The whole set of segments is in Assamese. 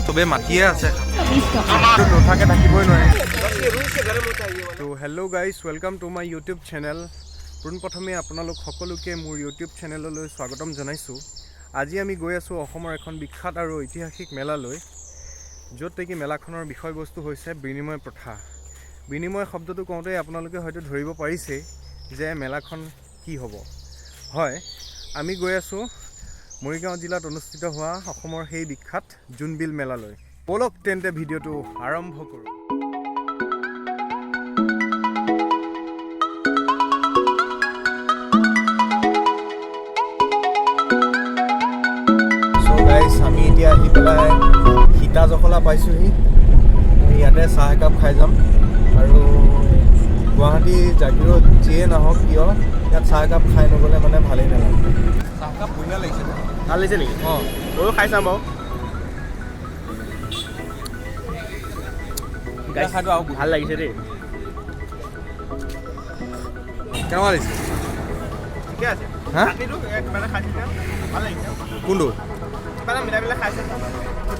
চবে মাতিয়ে আছে নোথাকে থাকিবই নোৱাৰে তো hello' guys welcome to my YouTube channel পোনপ্ৰথমে আপোনালোক সকলোকে মোৰ ইউটিউব চেনেললৈ স্বাগতম জনাইছোঁ আজি আমি গৈ আছোঁ অসমৰ এখন বিখ্যাত আৰু ঐতিহাসিক মেলালৈ য'ত নেকি মেলাখনৰ বিষয়বস্তু হৈছে বিনিময় প্ৰথা বিনিময় শব্দটো কওঁতে আপোনালোকে হয়তো ধৰিব পাৰিছে যে মেলাখন কি হ'ব হয় আমি গৈ আছোঁ মৰিগাঁও জিলাত অনুষ্ঠিত হোৱা অসমৰ সেই বিখ্যাত জোনবিল মেলালৈ বলক তেন্তে ভিডিঅ'টো আৰম্ভ কৰোঁ আমি এতিয়া আহি পেলাই সীতা জখলা পাইছোঁহি ইয়াতে চাহ একাপ খাই যাম আৰু গুৱাহাটী জাগিৰত যিয়ে নহওক কিয় ইয়াত চাহ একাপ খাই নগ'লে মানে ভালেই নালাগে চাহকাপ বঢ়িয়া লাগিছে ভাল লাগিছে নেকি অঁ ময়ো খাই চাম বাৰু খাইটো আৰু ভাল লাগিছে দেই কেনেকুৱা লাগিছে ঠিকে আছে হা ভাল লাগিছে কোনটো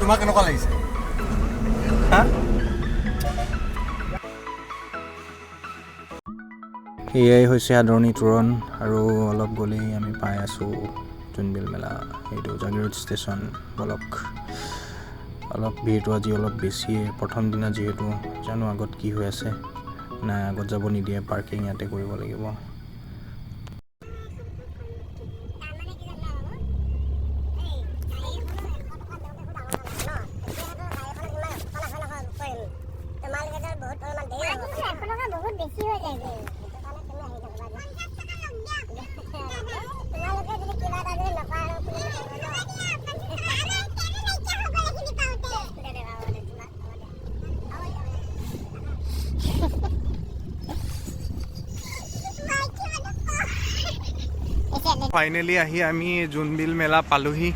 তোমাক কেনেকুৱা লাগিছে এয়াই হৈছে আদৰণি তোৰণ আৰু অলপ গ'লেই আমি পাই আছোঁ জোনবিল মেলা এইটো জাগিৰোড ষ্টেচন বলক অলপ ভিৰটো আজি অলপ বেছিয়ে প্ৰথম দিনা যিহেতু জানো আগত কি হৈ আছে নাই আগত যাব নিদিয়ে পাৰ্কিং ইয়াতে কৰিব লাগিব ফাইনেলি আহি আমি জোনবিল মেলা পালোহি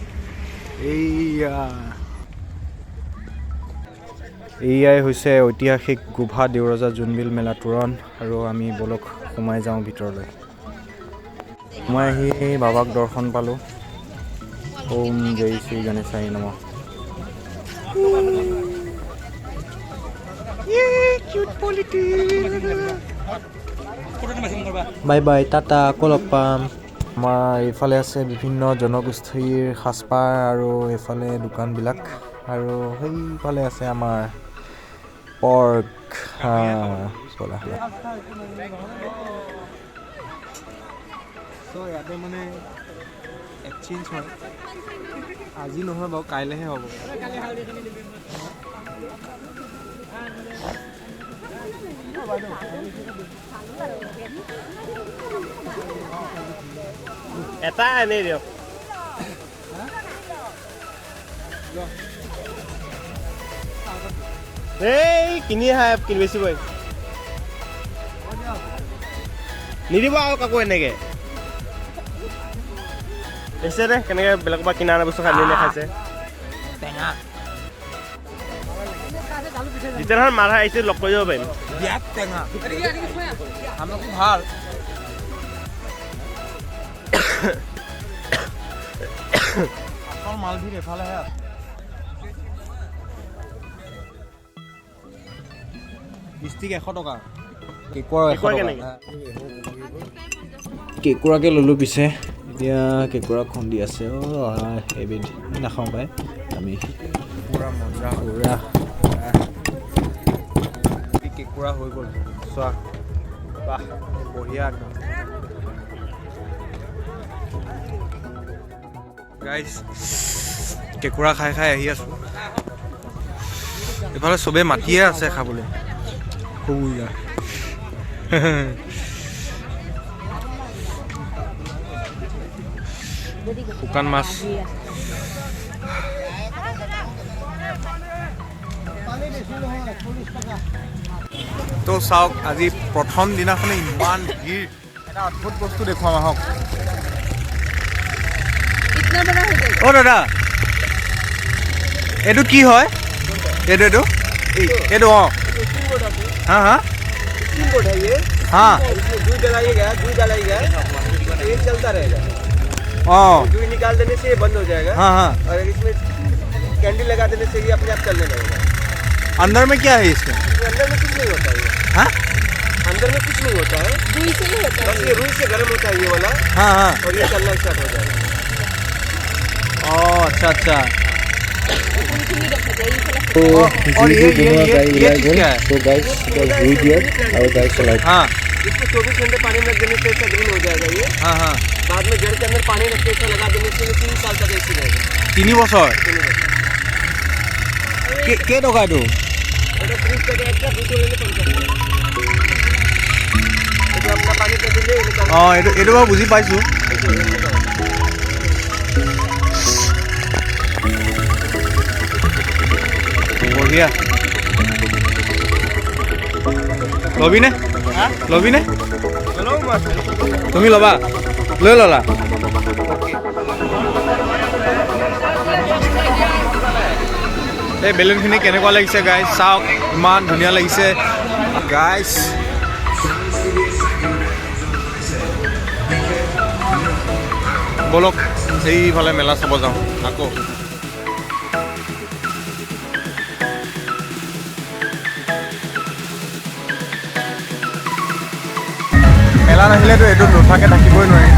এয়াই হৈছে ঐতিহাসিক গোভা দেউৰজা জোনবিল মেলা তোৰণ আৰু আমি বলক সোমাই যাওঁ ভিতৰলৈ সোমাই আহি বাবাক দৰ্শন পালোঁ ওম জয় শ্ৰী গণেশাই নমঃ বাই বাই টাটা আকৌ লগ পাম আমাৰ এইফালে আছে বিভিন্ন জনগোষ্ঠীৰ সাজপাৰ আৰু এইফালে দোকানবিলাক আৰু সেইফালে আছে আমাৰ পৰ্ক ইয়াতে মানে এক্সচেঞ্জ হয় আজি নহয় বাৰু কাইলৈহে হ'ব এটা আনি দিয়ক এই কিনি আহা কিনি বেছি বই নিদিব আৰু কাকো এনেকে দেখিছে দে কেনেকে বেলেগৰ পৰা কিনা বস্তু খাই নিলে খাইছে যেতিয়া ধৰ মাথা আহিছে লগ কৰি যাব পাৰিম ভাল মালভিৰ এফালেহে আছে ষ্টিক 100 টকা কেঁকুৰাকে ল'লোঁ পিছে এতিয়া কেঁকুৰা খুন্দি আছে এবিধ নাখাওঁ পাই আমি পুৰা মজা পুৰা কেঁকুৰা হৈ গ'ল চোৱা বাহ বঢ়িয়া গাইজ কেঁকুৰা খাই খাই আহি আছোঁ এইফালে চবেই মাতিয়ে আছে খাবলৈ শুকান মাছ তো চাওক আজি প্ৰথম দিনাখনে ইমান ভিৰ এটা অদ্ভুত বস্তু দেখুৱাম আহক অ' দাদা এইটো কি হয় এইটো এইটো অঁ हाँ हाँ हाँ दूध डालिएगा एक चलता रहेगा जुई निकाल देने से ये बंद हो जाएगा। हाँ हाँ। और इसमें कैंडल लगा देने से ये अपने आप चलने लगेगा। अंदर में क्या है इसमें? अंदर में कुछ नहीं होता है। हाँ? अंदर में कुछ नहीं होता है, रुई से ही होता है। बस ये रुई से गर्म होता है ये वाला। हाँ हाँ। और ये चलना स्टार्ट हो जाएगा। अच्छा अच्छा। और ये चीज क्या है? तो गाइस रुई दिया और गाइस चलाओ। हाँ इसको 24 घंटे पानी में रख देने से ऐसा ग्रीन हो जाएगा ये। हाँ हाँ। बाद में जड़ के अंदर पानी रख के ऐसा लगा देने से 3 साल तक ऐसी रहेगा। 3 বছর কে টকা এইটো? এটা 30 টাকা একটা দুটো নিলে 50 টাকা। এটা আপনা পানি তে দিলে নিকাল। এইটো মই বুজি পাইছো। বঢ়িয়া। লবিনে? লবিনে? তুমি ল'বা? লৈ ল'লা? এই বেলুনখিনি কেনেকুৱা লাগিছে গাইজ চাওক, ইমান ধুনীয়া লাগিছে গাইজ। বলক সেইফালে মেলা চাব যাওঁ আকৌ। মেলা নাহিলেতো এইটো নোথাকে থাকিবই নোৱাৰি।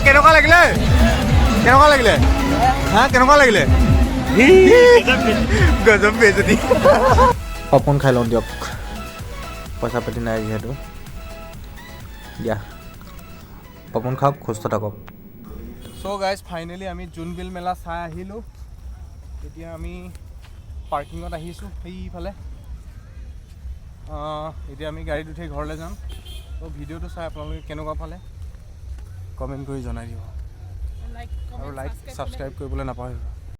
কেনেকুৱা লাগিলে? কেনেকুৱা লাগিলে? হা কেনেকুৱা লাগিলে? গজব বেজতি। পপকৰ্ণ খাই লওঁ দিয়ক, পইচা পাতি নাই যিহেতু। দিয়া পপকৰ্ণ খাওক, সুস্থ থাকক। চ' গাইজ ফাইনেলি আমি জোনবিল মেলা চাই আহিলোঁ। এতিয়া আমি পাৰ্কিঙত আহিছোঁ সেইফালে। এতিয়া আমি গাড়ীত উঠি ঘৰলৈ যাম। ত' ভিডিঅ'টো চাই আপোনালোকে কেনেকুৱা পালে কমেণ্ট কৰি জনাই দিব আৰু লাইক ছাবস্ক্ৰাইব কৰিবলৈ নাপাহৰিব।